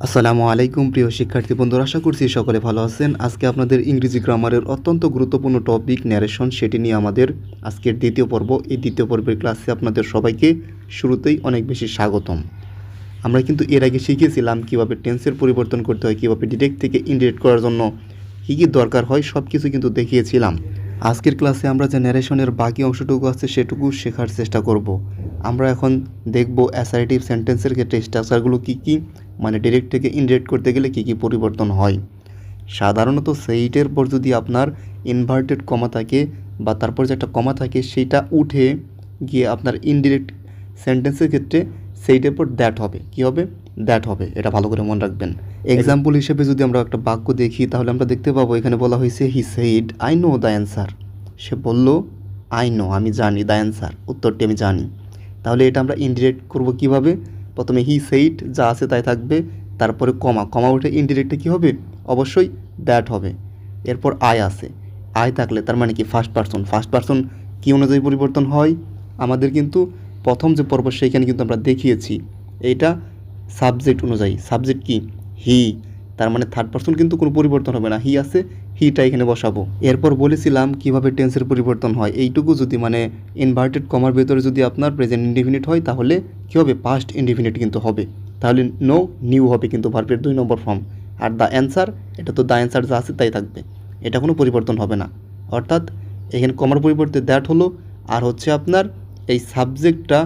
আসসালামু আলাইকুম প্রিয় শিক্ষার্থী বন্ধুরা, আশা করছি সকলে ভালো আছেন। আজকে আপনাদের ইংরেজি গ্রামারের অত্যন্ত গুরুত্বপূর্ণ টপিক ন্যারেশন, সেটি নিয়ে আমাদের আজকের দ্বিতীয় পর্ব। এই দ্বিতীয় পর্বের ক্লাসে আপনাদের সবাইকে শুরুতেই অনেক বেশি স্বাগতম। আমরা কিন্তু এর আগে শিখেছিলাম কীভাবে টেন্সের পরিবর্তন করতে হয়, কীভাবে ডিরেক্ট থেকে ইনডিরেক্ট করার জন্য কী কী দরকার হয় সব কিছু কিন্তু দেখিয়েছিলাম। আজকের ক্লাসে আমরা যে ন্যারেশনের বাকি অংশটুকু আছে সেটুকু শেখার চেষ্টা করব। আমরা এখন দেখব অ্যাসার্টিভ সেন্টেন্সের ক্ষেত্রে স্ট্রাকচারগুলো কী কী, মানে ডিরেক্ট থেকে ইনডিরেক্ট করতে গেলে কী কী পরিবর্তন হয়। সাধারণত সেইটের পর যদি আপনার ইনভার্টেড কমা থাকে বা তারপর যে একটা কমা থাকে সেইটা উঠে গিয়ে আপনার ইনডিরেক্ট সেন্টেন্সের ক্ষেত্রে সেইটের পর দ্যাট হবে। কী হবে? দ্যাট হবে। এটা ভালো করে মনে রাখবেন। এক্সাম্পল হিসেবে যদি আমরা একটা বাক্য দেখি তাহলে আমরা দেখতে পাবো এখানে বলা হয়েছে he said I know the answer. সে বলল আই নো, আমি জানি, দ্য অ্যান্সার, উত্তরটি আমি জানি। তাহলে এটা আমরা ইনডিরেক্ট করব কিভাবে? প্রথমে হি সেইড যা আছে তাই থাকবে, তারপরে কমা, কমা উঠে ইনডিরেক্টে কী হবে? অবশ্যই দ্যাট হবে। এরপর আই আছে, আই থাকলে তার মানে কি ফার্স্ট পারসন। ফার্স্ট পারসন কী অনুযায়ী পরিবর্তন হয়? আমাদের কিন্তু প্রথম যে পর্ব সেইখানে কিন্তু আমরা দেখিয়েছি এইটা সাবজেক্ট অনুযায়ী। সাবজেক্ট কি? হি, তার মানে থার্ড পারসন কিন্তু কোনো পরিবর্তন হবে না, হি আছে, হিটা এখানে বসাবো। এরপর বলেছিলাম কিভাবে টেন্সের পরিবর্তন হয়। এইটুকু যদি মানে ইনভার্টেড কমার ভেতরে যদি আপনার প্রেজেন্ট ইনডিফিনিট হয় তাহলে কী হবে? পাস্ট ইনডিফিনিট কিন্তু হবে। তাহলে নো নিউ হবে কিন্তু ভার্বের 2 নম্বর ফর্ম। আর দ্য অ্যান্সার, এটা তো দ্য অ্যান্সার যা আছে তাই থাকবে, এটা কোনো পরিবর্তন হবে না। অর্থাৎ এখানে কমার পরিবর্তে দ্যাট হলো। আর হচ্ছে আপনার এই সাবজেক্টটা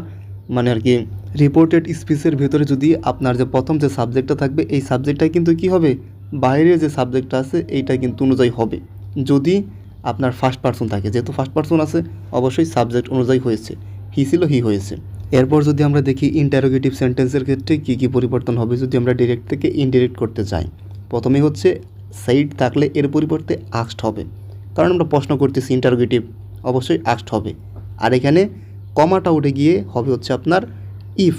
মানে আর কি রিপোর্টেড স্পিচের ভেতরে যদি আপনার যে প্রথম যে সাবজেক্টটা থাকবে এই সাবজেক্টটা কিন্তু কী হবে? বাইরের যে সাবজেক্টটা আছে এইটা কিন্তু অনুযায়ী হবে। যদি আপনার ফার্স্ট পারসন থাকে, যেহেতু ফার্স্ট পারসন আছে অবশ্যই সাবজেক্ট অনুযায়ী হয়েছে, হি ছিল হি হয়েছে। এরপর যদি আমরা দেখি ইন্টারোগেটিভ সেন্টেন্সের ক্ষেত্রে কী কী পরিবর্তন হবে যদি আমরা ডিরেক্ট থেকে ইনডিরেক্ট করতে চাই। প্রথমেই হচ্ছে সেইড থাকলে এর পরিবর্তে আস্কড হবে, কারণ আমরা প্রশ্ন করতেছি, ইন্টারোগেটিভ, অবশ্যই আস্কড হবে। আর এখানে কমাটা উঠে গিয়ে হবে হচ্ছে আপনার ইফ,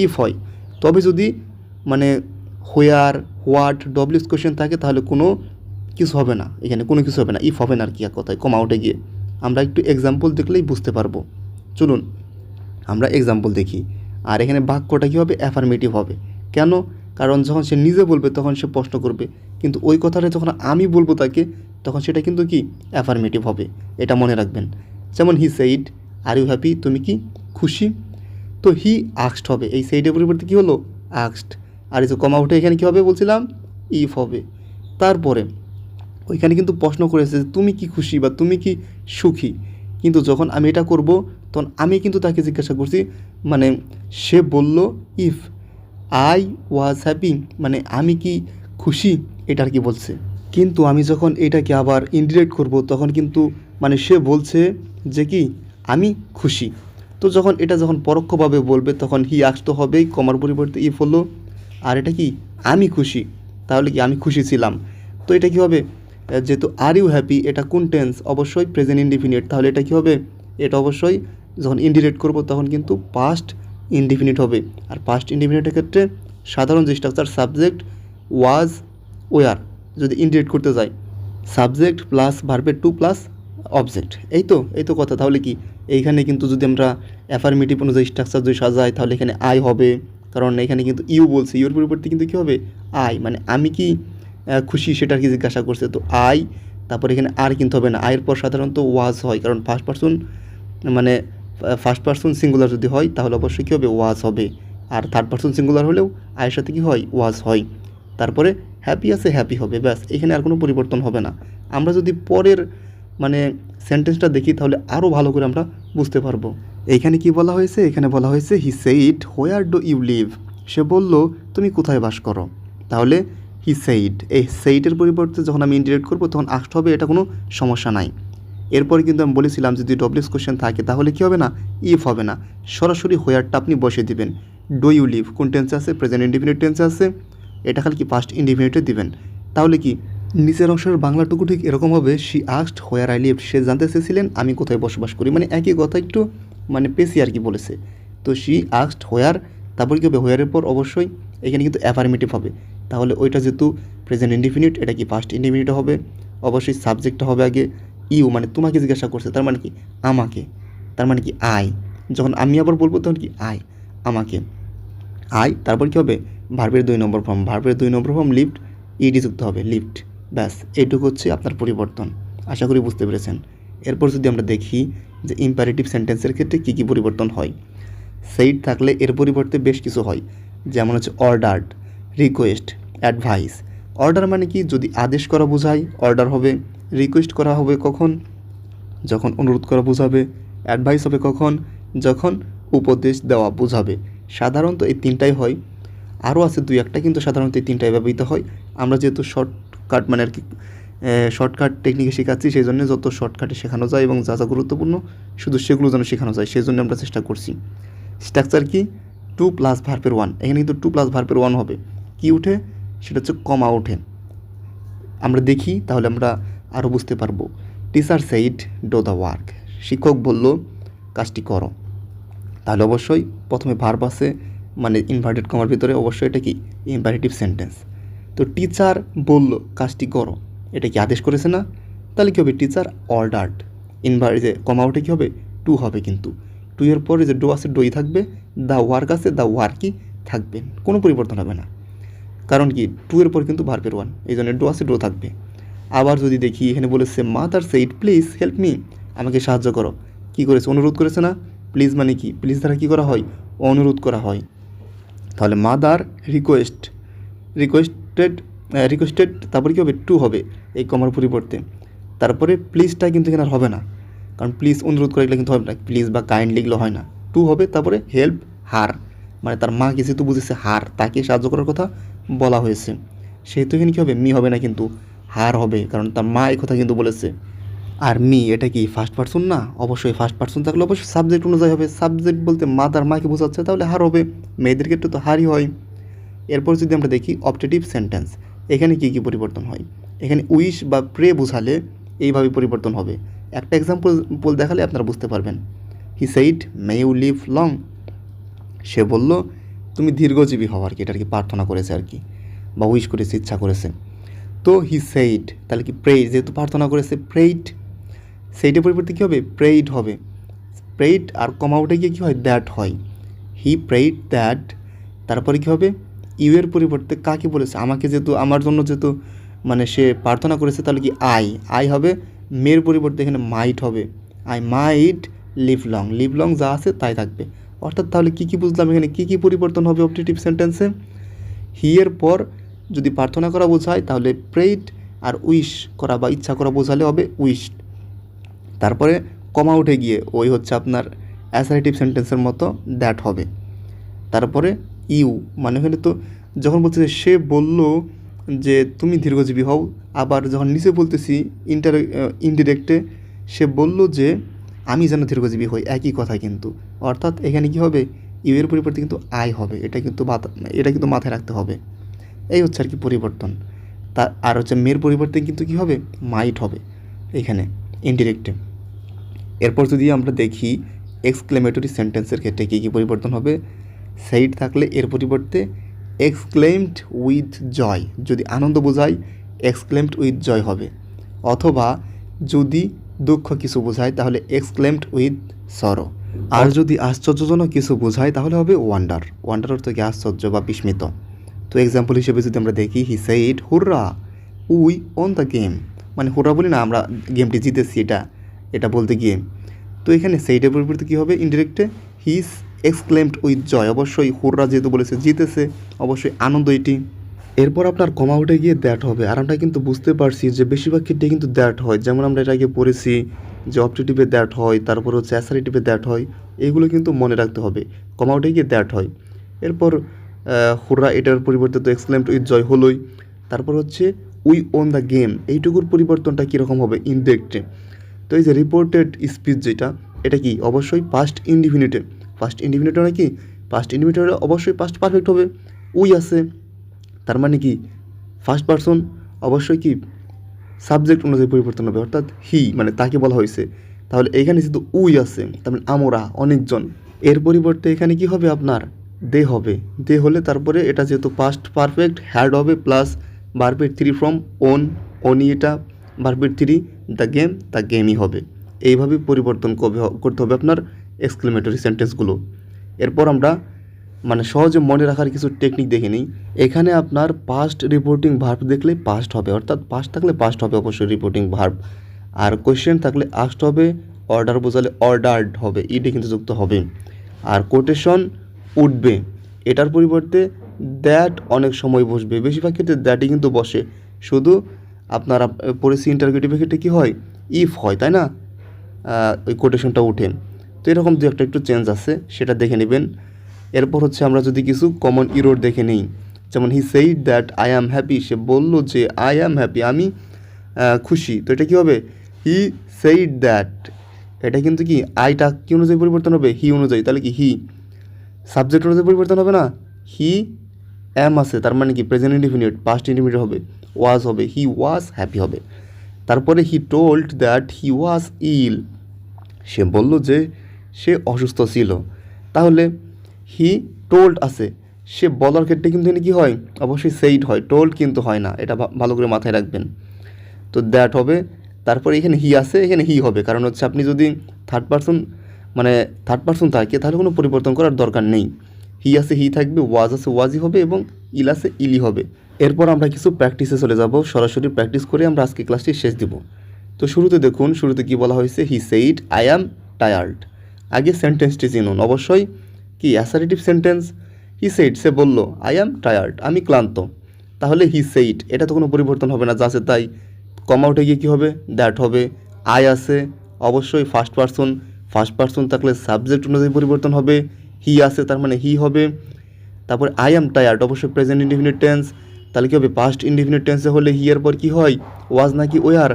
ইফ হয়। তবে যদি মানে হোয়ার, হোয়াট, ডব্লিউস কোয়েশ্চেন থাকে তাহলে কোনো কিছু হবে না, এখানে কোনো কিছু হবে না, ইফ হবে না আর কি এক কথায় কমা উঠে গিয়ে। আমরা একটু এক্সাম্পল দেখলেই বুঝতে পারবো। চলুন আমরা এক্সাম্পল দেখি। আর এখানে বাক্যটা কী হবে? অ্যাফার্মেটিভ হবে। কেন? কারণ যখন সে নিজে বলবে তখন সে প্রশ্ন করবে, কিন্তু ওই কথাটা যখন আমি বলবো তাকে তখন সেটা কিন্তু কি? অ্যাফার্মেটিভ হবে। এটা মনে রাখবেন। যেমন he said are you happy, তুমি কি খুশি? তো হি আস্কড হবে, এই সেইডের পরিবর্তে কী হলো? আস্কড। আর এই যে কমা উঠে এখানে কী হবে বলছিলাম? ইফ হবে। তারপরে ওইখানে কিন্তু প্রশ্ন করেছে তুমি কি খুশি বা তুমি কি সুখী, কিন্তু যখন আমি এটা করব তখন আমি কিন্তু তাকে জিজ্ঞাসা করছি, মানে সে বলল ইফ আই ওয়াজ হ্যাপি, মানে আমি কি খুশি, এটা আর কি বলছে। কিন্তু আমি যখন এটাকে আবার ইনডিরেক্ট করব তখন কিন্তু মানে সে বলছে যে কি আমি খুশি। তো যখন এটা যখন পরোক্ষভাবে বলবে তখন হি আস্কড হবেই, কমার পরিবর্তে ইফ হলো। আর এটা কি? আমি খুশি, তাহলে কি আমি খুশি ছিলাম। তো এটা কী হবে? যেহেতু আর ইউ হ্যাপি, এটা কোন টেন্স? অবশ্যই প্রেজেন্ট ইনডিফিনিট। তাহলে এটা কী হবে? এটা অবশ্যই যখন ইনডিরেক্ট করব তখন কিন্তু পাস্ট ইনডিফিনিট হবে। আর পাস্ট ইনডিফিনিটের ক্ষেত্রে সাধারণ যে স্ট্রাকচার সাবজেক্ট, ওয়াজ, ওয়ার, যদি ইনডিরেক্ট করতে যাই সাবজেক্ট প্লাস ভার্বের টু প্লাস অবজেক্ট। এই তো কথা। তাহলে কি এইখানে কিন্তু যদি আমরা অ্যাফার্মেটিভ অনুযায়ী স্ট্রাকচার যদি সাজাই তাহলে এখানে আই হবে, কারণ এখানে কিন্তু ইউ বলছে, ইউর পরিবর্তে কিন্তু কী হবে? আই, মানে আমি কি খুশি সেটা কি জিজ্ঞাসা করছে, তো আই। তারপর এখানে আর কিন্তু হবে না, আয়ের পর সাধারণত ওয়াজ হয়, কারণ ফার্স্ট পারসন মানে ফার্স্ট পারসন সিঙ্গুলার যদি হয় তাহলে অবশ্যই কী হবে? ওয়াজ হবে। আর থার্ড পারসন সিঙ্গুলার হলেও আয়ের সাথে কী হয়? ওয়াজ হয়। তারপরে হ্যাপি আছে, হ্যাপি হবে, ব্যাস, এখানে আর কোনো পরিবর্তন হবে না। আমরা যদি পরের মানে সেন্টেন্সটা দেখি তাহলে আরও ভালো করে আমরা বুঝতে পারবো। এইখানে কি বলা হয়েছে? এখানে বলা হয়েছে he said where do you live, সে বলল তুমি কোথায় বাস করো। তাহলে হি সেইড, এই সেইডের পরিবর্তে যখন আমি ইনডিরেক্ট করবো তখন আস্কড হবে, এটা কোনো সমস্যা নাই। এরপরে কিন্তু আমি বলেছিলাম যদি ডব্লিউএস কোশ্চেন থাকে তাহলে কী হবে না? ইফ হবে না, সরাসরি হোয়ারটা আপনি বসিয়ে দিবেন। ডু ইউ লিভ কোন টেন্সে আছে? প্রেজেন্ট ইনডিফিনিট টেন্সে আছে, এটা খালি কি পাস্ট ইনডিফিনিটে দিবেন। তাহলে কি নিচের অংশের বাংলাটুকু ঠিক এরকম হবে, she asked where I live, সে জানতে চেয়েছিলেন আমি কোথায় বসবাস করি, মানে একই কথা একটু মানে পেশি আর কি বলেছে। তো শি আস্কড হোয়ার, তারপর কী হবে? হোয়ারের পর অবশ্যই এখানে কিন্তু অ্যাফার্মেটিভ হবে। তাহলে ওইটা যেহেতু প্রেজেন্ট ইনডিফিনিট, এটা কি পাস্ট ইনডিফিনিট হবে, অবশ্যই সাবজেক্টটা হবে আগে ইউ, মানে তোমাকে জিজ্ঞাসা করছে, তার মানে কি আমাকে, তার মানে কি আই। যখন আমি আবার বলবো তখন কি আই, আমাকে, আই, তারপর কী হবে? ভার্বের 2 নম্বর ফর্ম, ভার্বের 2 নম্বর ফর্ম লিফট, ইডি যুক্ত হবে, লিফট। ব্যাস এইটুকু হচ্ছে আপনার পরিবর্তন। আশা করি বুঝতে পেরেছেন। এরপর যদি আমরা দেখি যে ইম্পারেটিভ সেন্টেন্সের ক্ষেত্রে কী কী পরিবর্তন হয়। সেইড থাকলে এর পরিবর্তে বেশ কিছু হয়, যেমন হচ্ছে অর্ডার্ড, রিকোয়েস্ট, অ্যাডভাইস। অর্ডার মানে কি, যদি আদেশ করা বোঝায় অর্ডার হবে। রিকোয়েস্ট করা হবে কখন, যখন অনুরোধ করা বোঝাবে। অ্যাডভাইস হবে কখন, যখন উপদেশ দেওয়া বোঝাবে। সাধারণত এই তিনটাই হয়, আরও আছে দুই একটা, কিন্তু সাধারণত এই তিনটাই ব্যবহৃত হয়। আমরা যেহেতু শর্টকাট মানে আর কি শর্টকাট টেকনিকে শেখাচ্ছি, সেই জন্য যত শর্টকাটে শেখানো যায় এবং যা যা গুরুত্বপূর্ণ শুধু সেগুলো যেন শেখানো যায়, সেই জন্য আমরা চেষ্টা করছি। স্ট্রাকচার কি, 2 প্লাস ভার্বের 1, এখানে কিন্তু 2 প্লাস ভার্বের 1 হবে। কি উঠে, সেটা হচ্ছে কমা ওঠে। আমরা দেখি তাহলে আমরা আরও বুঝতে পারবো। Teacher said do the work, শিক্ষক বলল কাজটি করো। তাহলে অবশ্যই প্রথমে ভার্ব আছে, মানে ইনভার্টেড কমার ভিতরে, অবশ্যই এটা কি ইম্পারেটিভ সেন্টেন্স। তো টিচার বলল কাজটি করো, এটা কি আদেশ করেছে না? তাহলে কী হবে, টিচার অর্ডার্ড। যে কমা উঠে কী হবে, টু হবে, কিন্তু টু এর পরে যে ডো আছে ডোই থাকবে, দ্য ওয়ার্ক আছে দ্য ওয়ার্কই থাকবে, কোনো পরিবর্তন হবে না। কারণ কি, টু এর পর কিন্তু ভার্বের 1, এই জন্য ডো আছে ডো থাকবে। আবার যদি দেখি এখানে বলেছে mother said please help me, আমাকে সাহায্য করো। কি করেছে, অনুরোধ করেছে না? প্লিজ মানে কি, প্লিজ দ্বারা কী করা হয়, অনুরোধ করা হয়। তাহলে মাদার রিকোয়েস্টেড তারপরে কী হবে, টু হবে এই কমার পরিবর্তে। তারপরে প্লিজটা কিন্তু এখানে আর হবে না, কারণ প্লিজ অনুরোধ করে এগুলো কিন্তু হবে না, প্লিজ বা কাইন্ড লিখলে হয় না, টু হবে। তারপরে হেল্প হার, মানে তার মা যেহেতু বুঝেছে হার, তাকে সাহায্য করার কথা বলা হয়েছে, সেহেতু এখানে কী হবে, মি হবে না, কিন্তু হার হবে, কারণ তার মা এই কথা কিন্তু বলেছে। আর মি এটা কি ফার্স্ট পার্সন না? অবশ্যই ফার্স্ট পার্সন থাকলে অবশ্যই সাবজেক্ট অনুযায়ী হবে। সাবজেক্ট বলতে মাদার মাকে বোঝাচ্ছে, তাহলে হার হবে। মেয়েদের ক্ষেত্রে তো হারই হয়। এরপর যদি আমরা দেখি অপটেটিভ সেন্টেন্স, এখানে কী কী পরিবর্তন হয়। এখানে উইশ বা প্রে বোঝালে এইভাবে পরিবর্তন হবে। একটা এক্সাম্পল দেখালে আপনারা বুঝতে পারবেন। He said may you live long, সে বলল তুমি দীর্ঘজীবী হও, আর কি এটা আর কি প্রার্থনা করেছে আর কি, বা উইশ করেছে, ইচ্ছা করেছে। তো হি সেইড, তাহলে কি প্রেইড, যেহেতু প্রার্থনা করেছে প্রেইড, সেইটার পরিবর্তে কী হবে, প্রেইড হবে। প্রেইড আর কমা উঠে গিয়ে কী হয়, দ্যাট হয়। হি প্রেইড দ্যাট, তারপরে কী হবে, ইউ এর পরিবর্তে কাকে বলেছে, আমাকে, যেহেতু আমার জন্য যেহেতু মানে সে প্রার্থনা করেছে, তাহলে কি আই হবে। মেয়ের পরিবর্তে এখানে মাইট হবে, আই মাইট লিভ লং যা আছে তাই থাকবে। অর্থাৎ তাহলে কী কী বুঝলাম, এখানে কী কী পরিবর্তন হবে অপটেটিভ সেন্টেন্সে। হি এর পর যদি প্রার্থনা করা বোঝায় তাহলে প্রেইড, আর উইশ করা বা ইচ্ছা করা বোঝালে হবে উইশড। তারপরে কমা উঠে গিয়ে ওই হচ্ছে আপনার অ্যাসারেটিভ সেন্টেন্সের মতো দ্যাট হবে। তারপরে ইউ, মানে এখানে তো যখন বলছে যে সে বলল যে তুমি দীর্ঘজীবী হও, আবার যখন নিচে বলতেছি ইনডিরেক্টে সে বলল যে আমি যেন দীর্ঘজীবী হই, একই কথা কিন্তু। অর্থাৎ এখানে কী হবে, ইউ এর পরিবর্তে কিন্তু আই হবে, এটা কিন্তু মাথায় রাখতে হবে। এই হচ্ছে আর কি পরিবর্তন। আর হচ্ছে মেয়ের পরিবর্তে কিন্তু কী হবে, মাইট হবে এখানে ইনডিরেক্টে। এরপর যদি আমরা দেখি এক্সক্লেমেটরি সেন্টেন্সের ক্ষেত্রে কী কী পরিবর্তন হবে। সেইড থাকলে এর পরিবর্তে এক্সক্লেমড উইথ জয়, যদি আনন্দ বোঝায় এক্সক্লেমড উইথ জয় হবে। অথবা যদি দুঃখ কিছু বোঝায় তাহলে এক্সক্লেমড উইথ সরো। আর যদি আশ্চর্যজনক কিছু বোঝায় তাহলে হবে ওয়ান্ডার অর্থ কি আশ্চর্য বা বিস্মিত। তো এক্সাম্পল হিসেবে যদি আমরা দেখি, he said hurrah we on the game, মানে হুররা বলি না আমরা গেমটি জিতেছি, এটা বলতে গিয়ে। তো এখানে সেইডের পরিবর্তে কী হবে, ইনডিরেক্টে হিস এক্সক্লেমড উইথ জয়, অবশ্যই হুররা যেহেতু বলেছে জিতেছে, অবশ্যই আনন্দ এটি। এরপর আপনার কমা উঠে গিয়ে দ্যাট হবে। আর আমরা কিন্তু বুঝতে পারছি যে বেশিরভাগ ক্ষেত্রে কিন্তু দ্যাট হয়, যেমন আমরা এর আগে পড়েছি যে অপটেটিভে দ্যাট হয়, তারপর হচ্ছে অ্যাসারেটিভে দ্যাট হয়, এইগুলো কিন্তু মনে রাখতে হবে। কমা উঠে গিয়ে দ্যাট হয়। এরপর হুররা, এটার পরিবর্তে তো এক্সক্লেমড উইথ জয় হলোই। তারপর হচ্ছে উই ওন দ্য গেম, এইটুকুর পরিবর্তনটা কীরকম হবে, ইনডিরেক্টে। তো এই যে রিপোর্টেড স্পিচ যেটা, এটা কি অবশ্যই পাস্ট ইনডিফিনিটে। পাস্ট ইনডিফিনিটে মানে কি, পাস্ট ইনডিফিনিটে অবশ্যই পাস্ট পারফেক্ট হবে। উই আছে, তার মানে কি ফার্স্ট পারসন, অবশ্যই কি সাবজেক্ট অনুযায়ী পরিবর্তন হবে, অর্থাৎ হি মানে তাকে বলা হয়েছে। তাহলে এখানে যেহেতু উই আছে, তার মানে আমরা অনেকজন, এর পরিবর্তে এখানে কি হবে আপনার দে হবে। দে হলে তারপরে এটা যেহেতু পাস্ট পারফেক্ট, হ্যাড হবে প্লাস ভার্বের 3 ফ্রম ওনি, এটা ভার্বের 3, দ্য গেমই হবে। এইভাবে পরিবর্তন করতে হবে আপনার এক্সক্লেমেটরি সেন্টেন্সগুলো। এরপর আমরা মানে সহজে মনে রাখার কিছু টেকনিক দেখে নিই। এখানে আপনার পাস্ট রিপোর্টিং ভার্ব দেখলে পাস্ট হবে, অর্থাৎ পাস্ট থাকলে পাস্ট হবে অবশ্যই রিপোর্টিং ভার্ব। আর কোয়েশ্চেন থাকলে আস্ট হবে, অর্ডার বোঝালে অর্ডার্ড হবে, ইডে কিন্তু যুক্ত হবে। আর কোটেশন উঠবে, এটার পরিবর্তে দ্যাট অনেক সময় বসবে, বেশিরভাগ ক্ষেত্রে দ্যাটই কিন্তু বসে। শুধু আপনার পড়েছি ইন্টারগেটিভের ক্ষেত্রে কী হয়, ইফ হয়, তাই না, ওই কোটেশনটা উঠে। তো এরকম দু একটা একটু চেঞ্জ আছে, সেটা দেখে নেবেন। এরপর হচ্ছে আমরা যদি কিছু কমন ইরোর দেখে নিই, যেমন he said that I am happy, সে বললো যে আই অ্যাম হ্যাপি, আমি খুশি। তো এটা কী হবে, হি সেইড দ্যাট, এটা কিন্তু কি আইটা কী অনুযায়ী পরিবর্তন হবে, হি অনুযায়ী, তাহলে কি হি সাবজেক্ট অনুযায়ী পরিবর্তন হবে না, হি অ্যাম আছে তার মানে কি প্রেজেন্ট ইনডিফিনিট, পাস্ট ইনডিফিনিট হবে, ওয়াজ হবে, হি ওয়াজ হ্যাপি হবে। তারপরে হি টোল্ড দ্যাট হি ওয়াজ ইল, সে বলল যে সে অসুস্থ ছিল। তাহলে হি টোল্ড আছে, সে বলার ক্ষেত্রে কিন্তু এখানে কী হয়, অবশ্যই সেইড হয়, টোল্ড কিন্তু হয় না, এটা ভালো করে মাথায় রাখবেন। তো দ্যাট হবে, তারপরে এখানে হি আছে, এখানে হি হবে, কারণ হচ্ছে আপনি যদি থার্ড পার্সন থাকে তাহলে কোনো পরিবর্তন করার দরকার নেই। হি আছে হি থাকবে, ওয়াজ আছে ওয়াজই হবে, এবং ইল আছে ইলি হবে। এরপর আমরা কিছু প্র্যাকটিসে চলে যাব, সরাসরি প্র্যাকটিস করে আমরা আজকে ক্লাসটি শেষ দিব। তো শুরুতে দেখুন, শুরুতে কি বলা হয়েছে, he said I am tired. আগে সেন্টেন্সটি চিনুন, অবশ্যই কি অ্যাসারেটিভ সেন্টেন্স। হি সেইড, সে বলল, আই অ্যাম টায়ার্ড, আমি ক্লান্ত। তাহলে হি সেইড, এটা তো কোনো পরিবর্তন হবে না, যা আছে তাই। কমা উঠে গিয়ে কী হবে, দ্যাট হবে। আই আছে, অবশ্যই ফার্স্ট পার্সন থাকলে সাবজেক্ট অনুযায়ী পরিবর্তন হবে। হি আছে তার মানে হি হবে। তারপরে আই অ্যাম টায়ার্ড, অবশ্যই প্রেজেন্ট ইনডিফিনিট টেন্স, তাহলে কী হবে, পাস্ট ইনডিফিনিট টেন্সে হলে হি এর পর কী হয়, ওয়াজ নাকি ওয়ার,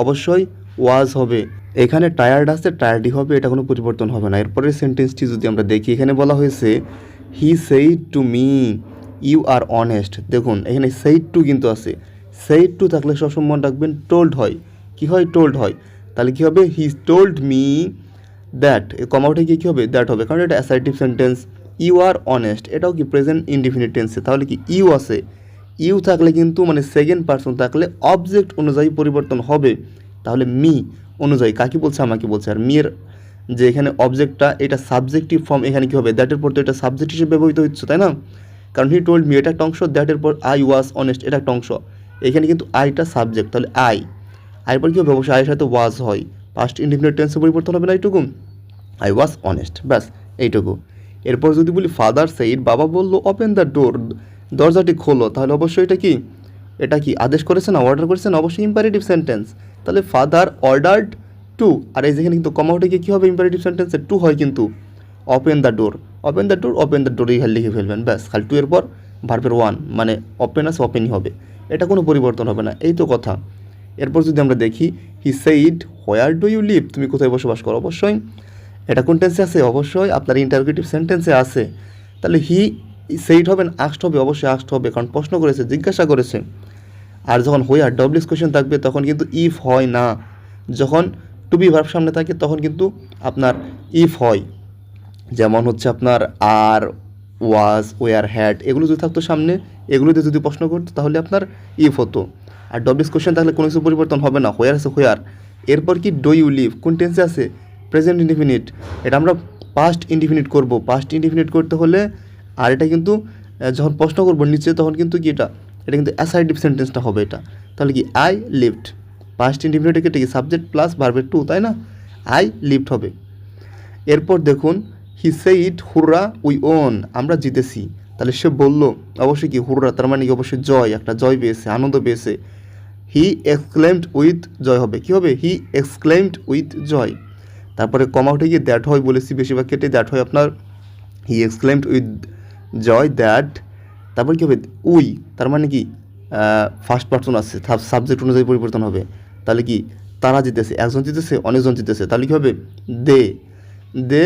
অবশ্যই ওয়াজ হবে। এখানে টায়ার্ড আছে, টায়ার্ডই হবে, এটা কোনো পরিবর্তন হবে না। এরপরের সেন্টেন্সটি যদি আমরা দেখি, এখানে বলা হয়েছে he said to me you are honest. দেখুন এখানে সেইড টু কিন্তু আছে, সেইড টু থাকলে সবসময় মনে রাখবেন টোল্ড হয়, কী হয়, টোল্ড হয়। তাহলে কী হবে, he told me that, comma উঠে গিয়ে কী হবে, দ্যাট হবে, কারণ এটা assertive sentence. You are honest, এটাও কি প্রেজেন্ট ইনডিফিনিট টেন্সে, তাহলে কি ইউ আছে, ইউ থাকলে কিন্তু মানে সেকেন্ড পার্সন থাকলে অবজেক্ট অনুযায়ী পরিবর্তন হবে। তাহলে মি অনুযায়ী কাকে বলছে, আমাকে বলছে। আর মিয়ের যে এখানে অবজেক্টটা, এটা সাবজেক্টিভ ফর্ম, এখানে কী হবে, দ্যাটের পর তো এটা সাবজেক্ট হিসেবে ব্যবহৃত হচ্ছে, তাই না, কারণ হি টোল্ড মি এটা একটা অংশ, দ্যাটের পর আই ওয়াজ অনেস্ট এটা একটা অংশ, এখানে কিন্তু আইটা সাবজেক্ট, তাহলে আই পর কী হবে, অবশ্যই আয়ের সাথে ওয়াজ হয়, পাস্ট ইনডিফিনিট টেন্সে পরিবর্তন হবে না, এইটুকু, আই ওয়াজ অনেস্ট, ব্যাস এইটুকু। এরপর যদি বলি ফাদার সেইড, বাবা বললো ওপেন দ্য ডোর, দরজাটি খোলো, তাহলে অবশ্যই এটা কি আদেশ করেছে না, অর্ডার করেছে না, অবশ্যই ইম্পারেটিভ সেন্টেন্স। তাহলে ফাদার অর্ডার্ড টু, আর এই যেখানে কিন্তু কমা উঠে গিয়ে কী হবে, ইম্পারেটিভ সেন্টেন্সে টু হয়, কিন্তু ওপেন দ্য ডোর, এই খালি লিখে ফেলবেন, ব্যাস। খালি টু এর পর ভার্বের ওয়ান, মানে ওপেন আছে ওপেনই হবে, এটা কোনো পরিবর্তন হবে না, এই তো কথা। এরপর যদি আমরা দেখি, he said where do you live, তুমি কোথায় বসবাস করো, অবশ্যই এটা কোন টেন্সে আছে, অবশ্যই আপনার ইন্টারোগেটিভ সেন্টেন্সে আছে। তাহলে হি সেইড হবে না, আস্ট হবে, অবশ্যই আস্ট হবে, কারণ প্রশ্ন করেছে, জিজ্ঞাসা করেছে। আর যখন হোয়ার ডব্লিউএস কোয়েশ্চেন থাকবে তখন কিন্তু ইফ হয় না, যখন টু বি ভার্ব সামনে থাকে তখন কিন্তু আপনার ইফ হয়। যেমন হচ্ছে আপনার আর, ওয়াজ, ওয়ার, হ্যাড, এগুলো যদি থাকতো সামনে, এগুলোতে যদি প্রশ্ন করতো তাহলে আপনার ইফ হতো। আর ডব্লিউএস কোয়েশ্চেন থাকলে কোনো কিছু পরিবর্তন হবে না, হোয়ার আছে হোয়ার। এরপর কি ডু ইউ লিভ, কোন টেন্সে আছে, প্রেজেন্ট ইনডিফিনিট, এটা আমরা পাস্ট ইনডিফিনিট করব। পাস্ট ইনডিফিনিট করতে হলে, আর এটা কিন্তু যখন প্রশ্ন করবো নিচে তখন কিন্তু কি এটা কিন্তু অ্যাসার্টিভ সেন্টেন্সটা হবে এটা। তাহলে কি আই লিভড, পাস্ট ইনডিফিনিটের ক্ষেত্রে কি সাবজেক্ট প্লাস ভার্বের টু, তাই না, আই লিভড হবে। এরপর দেখুন, he said hurrah we won, আমরা জিতেছি। তাহলে সে বললো, অবশ্যই কি হুররা তার মানে কি অবশ্যই জয়, একটা জয় পেয়েছে, আনন্দ পেয়েছে। হি এক্সক্লেমড উইথ জয় হবে, কী হবে, হি এক্সক্লেমড উইথ জয়। তারপরে কমা উঠে গিয়ে দ্যাট হয়, বলেছি বেশিরভাগ ক্ষেত্রে দ্যাট হয় আপনার, he exclaimed with joy that. তারপর কী হবে, উই তার মানে কি ফার্স্ট পার্সন আছে, সাবজেক্ট অনুযায়ী পরিবর্তন হবে। তাহলে কি তারা জিতেছে, একজন জিতেছে, অনেকজন জিতেছে, তাহলে কী হবে, দে।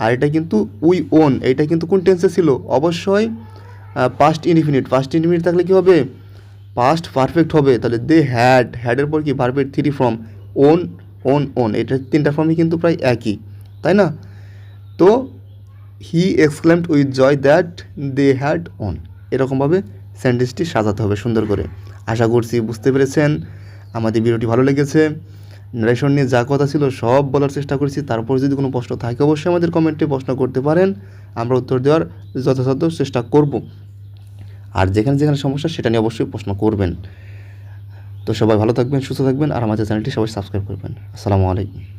আর এটা কিন্তু উই ওন, এটা কিন্তু কোন টেন্সে ছিল, অবশ্যই পাস্ট ইনডিফিনিট। পাস্ট ইনডিফিনিট থাকলে কী হবে, পাস্ট পারফেক্ট হবে। তাহলে দে হ্যাডের পর কি ভার্বের থ্রি ফর্ম, ওন, এটা তিনটা ফর্মই কিন্তু প্রায় একই, তাই না। তো he exclaimed with joy that they had won, এরকমভাবে সেন্টেন্সটি সাজাতে হবে সুন্দর করে। আশা করছি বুঝতে পেরেছেন। আমাদের ভিডিওটি ভালো লেগেছে, ন্যারেশন নিয়ে যা কথা ছিল সব বলার চেষ্টা করেছি। তারপর যদি কোনো প্রশ্ন থাকে অবশ্যই আমাদের কমেন্টে প্রশ্ন করতে পারেন, আমরা উত্তর দেওয়ার যথাসাধ্য চেষ্টা করব। আর যেখানে যেখানে সমস্যা সেটা নিয়ে অবশ্যই প্রশ্ন করবেন। তো সবাই ভালো থাকবেন, সুস্থ থাকবেন, আর আমাদের চ্যানেলটি সবাই সাবস্ক্রাইব করবেন। আসসালামু আলাইকুম।